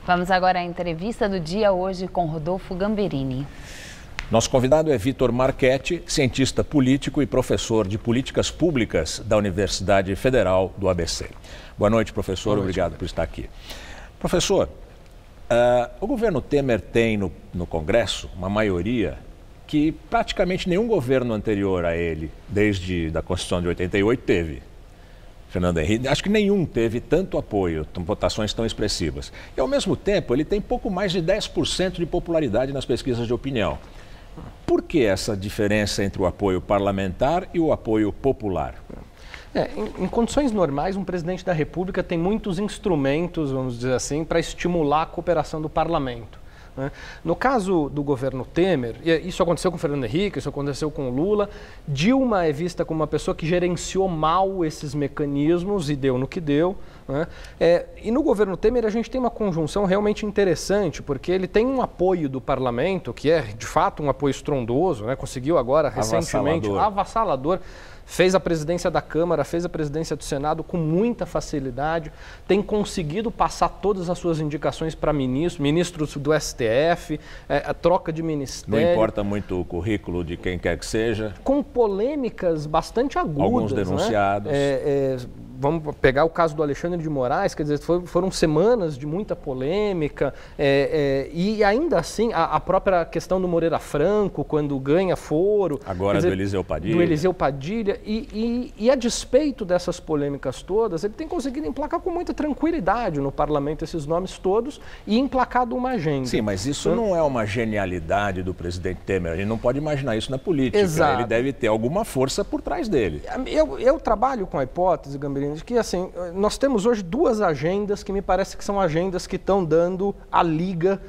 Vamos agora à entrevista do dia hoje com Rodolfo Gamberini. Nosso convidado é Vitor Marchetti, cientista político e professor de políticas públicas da Universidade Federal do ABC. Boa noite, professor. Boa noite. Obrigado por estar aqui. Professor, o governo Temer tem no Congresso uma maioria que praticamente nenhum governo anterior a ele, desde a Constituição de 88, teve. Fernando Henrique, acho que nenhum teve tanto apoio, votações tão expressivas. E, ao mesmo tempo, ele tem pouco mais de 10% de popularidade nas pesquisas de opinião. Por que essa diferença entre o apoio parlamentar e o apoio popular? Em condições normais, um presidente da República tem muitos instrumentos, vamos dizer assim, para estimular a cooperação do parlamento. No caso do governo Temer, isso aconteceu com o Fernando Henrique, isso aconteceu com o Lula, Dilma é vista como uma pessoa que gerenciou mal esses mecanismos e deu no que deu. E no governo Temer a gente tem uma conjunção realmente interessante, porque ele tem um apoio do parlamento, que é de fato um apoio estrondoso, conseguiu agora recentemente, avassalador. Fez a presidência da Câmara, fez a presidência do Senado com muita facilidade, tem conseguido passar todas as suas indicações para ministros do STF, a troca de ministério. Não importa muito o currículo de quem quer que seja. Com polêmicas bastante agudas. Alguns denunciados. Vamos pegar o caso do Alexandre de Moraes, quer dizer, foram semanas de muita polêmica, e ainda assim a própria questão do Moreira Franco, quando ganha foro. Agora do Eliseu Padilha. Do Eliseu Padilha, e a despeito dessas polêmicas todas, ele tem conseguido emplacar com muita tranquilidade no parlamento esses nomes todos e emplacado uma agenda. Sim, mas isso não é uma genialidade do presidente Temer, a gente não pode imaginar isso na política. Exato. Ele deve ter alguma força por trás dele. Eu trabalho com a hipótese, Gamberini, de que assim, nós temos hoje duas agendas que me parece que são agendas que estão dando a liga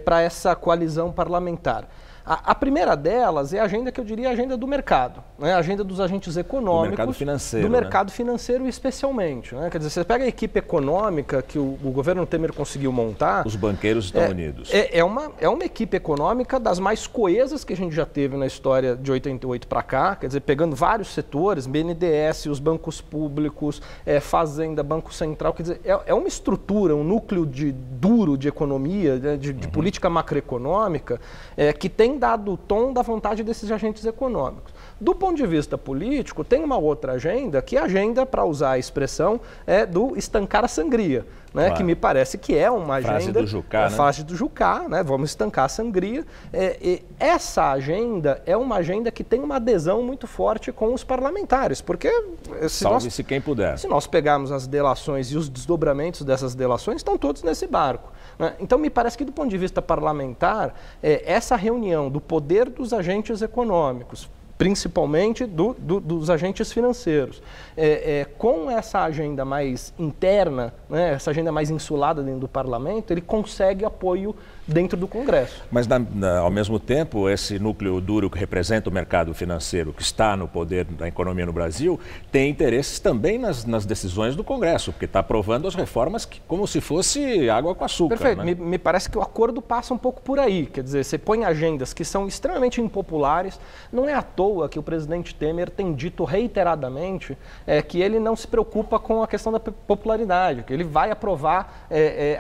para essa coalizão parlamentar. A primeira delas é a agenda que eu diria a agenda do mercado, a agenda dos agentes econômicos. Do mercado financeiro. Do mercado financeiro especialmente. Quer dizer, você pega a equipe econômica que o governo Temer conseguiu montar. Os banqueiros estão unidos. É uma equipe econômica das mais coesas que a gente já teve na história de 88 para cá, quer dizer, pegando vários setores, BNDES, os bancos públicos, Fazenda, Banco Central, quer dizer, é uma estrutura, um núcleo duro de economia, de política macroeconômica, que tem dado o tom da vontade desses agentes econômicos. Do ponto de vista político, tem uma outra agenda, que é a agenda, para usar a expressão, do estancar a sangria, claro. Que me parece que é uma agenda... Frase do Jucá, frase do Jucá, vamos estancar a sangria. Essa agenda é uma agenda que tem uma adesão muito forte com os parlamentares, porque... Salve-se quem puder. Se nós pegarmos as delações e os desdobramentos dessas delações, estão todos nesse barco. Então, me parece que, do ponto de vista parlamentar, essa reunião do poder dos agentes econômicos, principalmente dos agentes financeiros, com essa agenda mais interna, essa agenda mais insulada dentro do parlamento, ele consegue apoio dentro do Congresso. Mas, ao mesmo tempo, esse núcleo duro que representa o mercado financeiro, que está no poder da economia no Brasil, tem interesses também nas decisões do Congresso, porque está aprovando as reformas como se fosse água com açúcar. Perfeito. Me parece que o acordo passa um pouco por aí. Quer dizer, você põe agendas que são extremamente impopulares. Não é à toa que o presidente Temer tem dito reiteradamente que ele não se preocupa com a questão da popularidade, que ele vai aprovar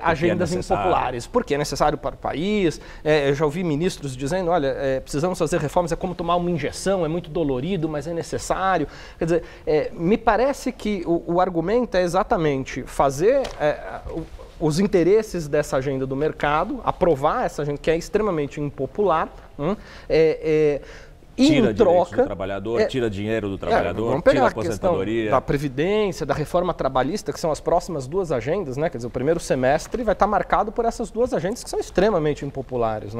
agendas impopulares, porque é necessário para o país. Eu já ouvi ministros dizendo, olha, precisamos fazer reformas, é como tomar uma injeção, é muito dolorido, mas é necessário. Quer dizer, me parece que o argumento é exatamente fazer os interesses dessa agenda do mercado, aprovar essa agenda que é extremamente impopular, tira direitos do trabalhador, tira dinheiro do trabalhador, vamos pegar tira a aposentadoria. Da Previdência, da reforma trabalhista, que são as próximas duas agendas, quer dizer, o primeiro semestre vai estar marcado por essas duas agendas que são extremamente impopulares.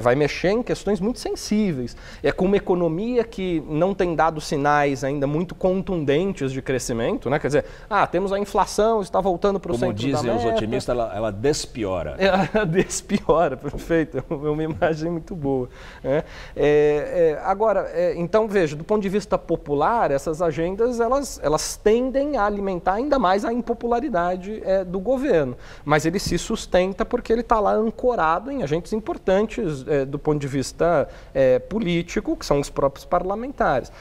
Vai mexer em questões muito sensíveis. Com uma economia que não tem dado sinais ainda muito contundentes de crescimento, quer dizer, temos a inflação, está voltando para o centro da meta. Como dizem os otimistas, ela despiora. Ela despiora, perfeito, é uma imagem muito boa. Agora, então, veja, do ponto de vista popular, essas agendas, elas tendem a alimentar ainda mais a impopularidade do governo. Mas ele se sustenta porque ele está lá ancorado em agentes importantes do ponto de vista político, que são os próprios parlamentares.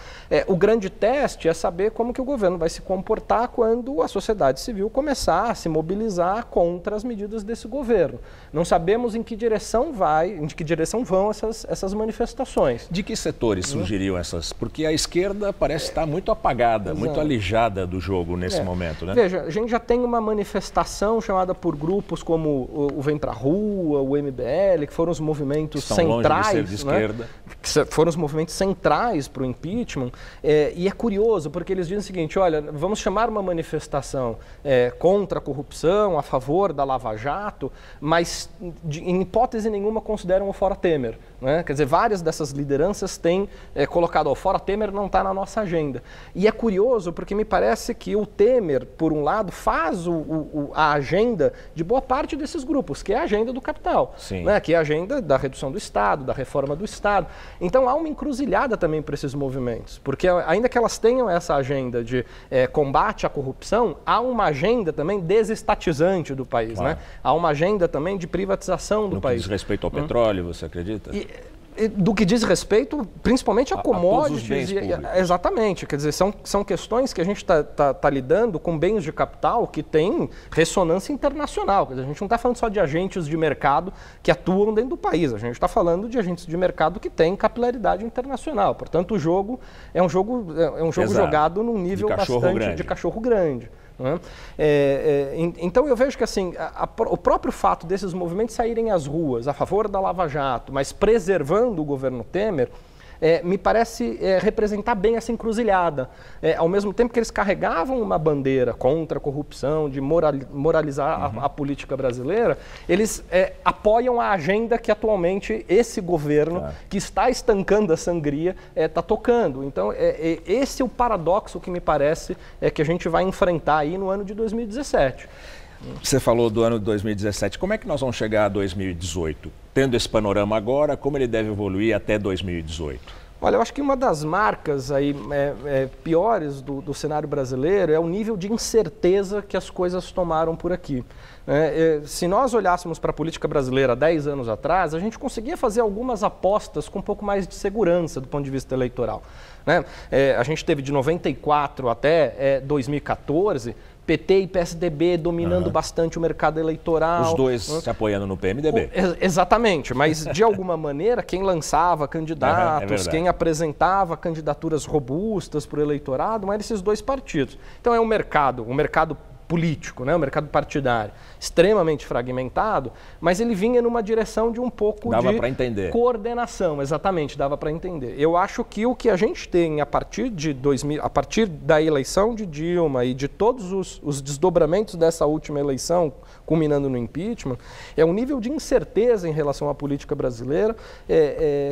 O grande teste é saber como que o governo vai se comportar quando a sociedade civil começar a se mobilizar contra as medidas desse governo. Não sabemos em que direção vão essas manifestações. De que setores surgiriam essas? Porque a esquerda parece estar muito apagada, muito alijada do jogo nesse momento, né? Veja, a gente já tem uma manifestação chamada por grupos como o Vem Pra Rua, o MBL, que foram os movimentos centrais, longe de ser de esquerda. Que foram os movimentos centrais para o impeachment, e é curioso, porque eles dizem o seguinte, olha, vamos chamar uma manifestação contra a corrupção, a favor da Lava Jato, mas em hipótese nenhuma consideram o Fora Temer. Né? Quer dizer, várias dessas lideranças têm colocado, o Fora Temer não está na nossa agenda. E é curioso porque me parece que o Temer, por um lado, faz a agenda de boa parte desses grupos, que é a agenda do capital, né? Que é a agenda da redução do Estado, da reforma do Estado. Então há uma encruzilhada também para esses movimentos, porque ainda que elas tenham essa agenda de combate à corrupção, há uma agenda também desestatizante do país, né? Há uma agenda também de privatização do país. No que diz respeito ao petróleo, você acredita? Do que diz respeito, principalmente a commodities. A exatamente, quer dizer, são questões que a gente está lidando com bens de capital que têm ressonância internacional. Quer dizer, a gente não está falando só de agentes de mercado que atuam dentro do país, a gente está falando de agentes de mercado que têm capilaridade internacional. Portanto, o jogo é um jogo jogado num nível bastante de cachorro grande. Então eu vejo que assim, o próprio fato desses movimentos saírem às ruas a favor da Lava Jato, mas preservando o governo Temer, me parece representar bem essa encruzilhada. Ao mesmo tempo que eles carregavam uma bandeira contra a corrupção, de moralizar a política brasileira, eles apoiam a agenda que atualmente esse governo, que está estancando a sangria, está tocando. Então, esse é o paradoxo que me parece que a gente vai enfrentar aí no ano de 2017. Você falou do ano de 2017. Como é que nós vamos chegar a 2018? Tendo esse panorama agora, como ele deve evoluir até 2018? Olha, eu acho que uma das marcas aí, piores do cenário brasileiro é o nível de incerteza que as coisas tomaram por aqui. Se nós olhássemos para a política brasileira 10 anos atrás, a gente conseguia fazer algumas apostas com um pouco mais de segurança do ponto de vista eleitoral. A gente teve de 94 até 2014... PT e PSDB dominando bastante o mercado eleitoral. Os dois se apoiando no PMDB. Exatamente, mas de alguma maneira quem lançava candidatos, quem apresentava candidaturas robustas para o eleitorado, eram esses dois partidos. Então é um mercado político, né? O mercado partidário, extremamente fragmentado, mas ele vinha numa direção de um pouco de coordenação, exatamente, dava para entender. Eu acho que o que a gente tem a partir da eleição de Dilma e de todos os desdobramentos dessa última eleição, culminando no impeachment, é um nível de incerteza em relação à política brasileira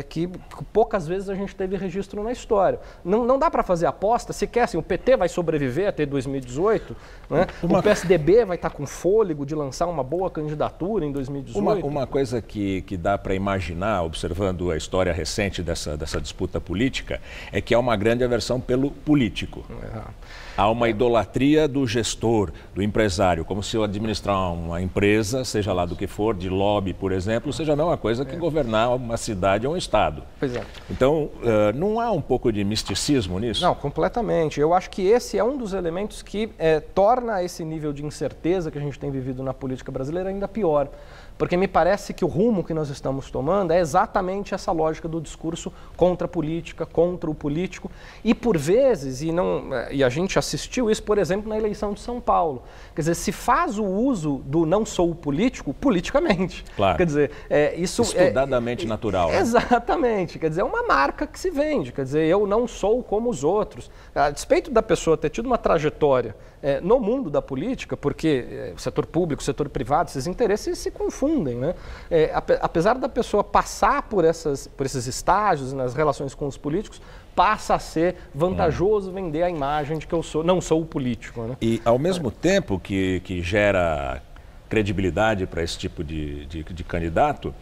que poucas vezes a gente teve registro na história. Não dá para fazer aposta, sequer assim, o PT vai sobreviver até 2018, né? O PSDB vai estar com fôlego de lançar uma boa candidatura em 2018? Uma coisa que dá para imaginar, observando a história recente dessa disputa política, é que há uma grande aversão pelo político. Há uma idolatria do gestor, do empresário, como se eu administrar uma empresa, seja lá do que for, de lobby, por exemplo, seja a mesma coisa que governar uma cidade ou um estado. Pois é. Então, não há um pouco de misticismo nisso? Não, completamente. Eu acho que esse é um dos elementos que torna esse nível de incerteza que a gente tem vivido na política brasileira ainda pior. Porque me parece que o rumo que nós estamos tomando é exatamente essa lógica do discurso contra a política, contra o político. E por vezes, e a gente assistiu isso, por exemplo, na eleição de São Paulo. Quer dizer, se faz o uso do não sou político politicamente. Claro. Quer dizer, isso estudadamente natural. Né? Exatamente. Quer dizer, é uma marca que se vende. Quer dizer, eu não sou como os outros. A despeito da pessoa ter tido uma trajetória no mundo da política, porque o setor público, o setor privado, esses interesses se confundem, né? Apesar da pessoa passar por esses estágios nas relações com os políticos, passa a ser vantajoso vender a imagem de que eu não sou o político. Né? E ao mesmo tempo que gera credibilidade para esse tipo de candidato,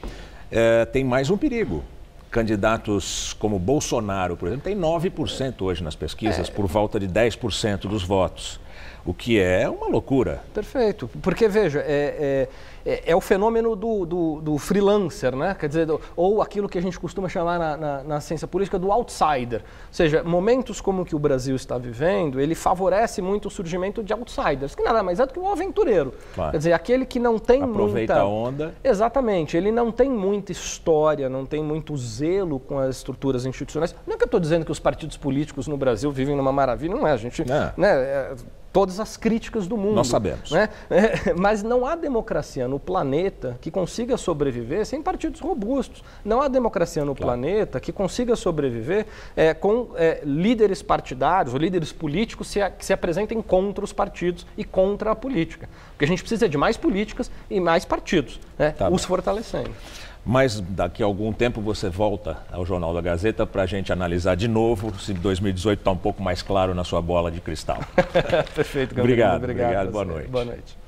tem mais um perigo, candidatos como Bolsonaro, por exemplo, tem 9% hoje nas pesquisas, por volta de 10% dos votos, o que é uma loucura. Perfeito, porque veja, é o fenômeno do freelancer, né? Quer dizer, ou aquilo que a gente costuma chamar na ciência política do outsider. Ou seja, momentos como o que o Brasil está vivendo, ele favorece muito o surgimento de outsiders, que nada mais é do que um aventureiro. Claro. Quer dizer, aquele que não tem aproveita a onda. Exatamente, ele não tem muita história, não tem muito zelo com as estruturas institucionais. Não é que eu estou dizendo que os partidos políticos no Brasil vivem numa maravilha, não é, a gente... todas as críticas do mundo. Nós sabemos. Né? Mas não há democracia no planeta que consiga sobreviver sem partidos robustos. Não há democracia no planeta que consiga sobreviver com líderes partidários ou líderes políticos que se apresentem contra os partidos e contra a política. Porque a gente precisa de mais políticas e mais partidos, né? Os fortalecendo. Mas daqui a algum tempo você volta ao Jornal da Gazeta para a gente analisar de novo se 2018 está um pouco mais claro na sua bola de cristal. Perfeito, Gabriel. Obrigado, boa noite. Boa noite.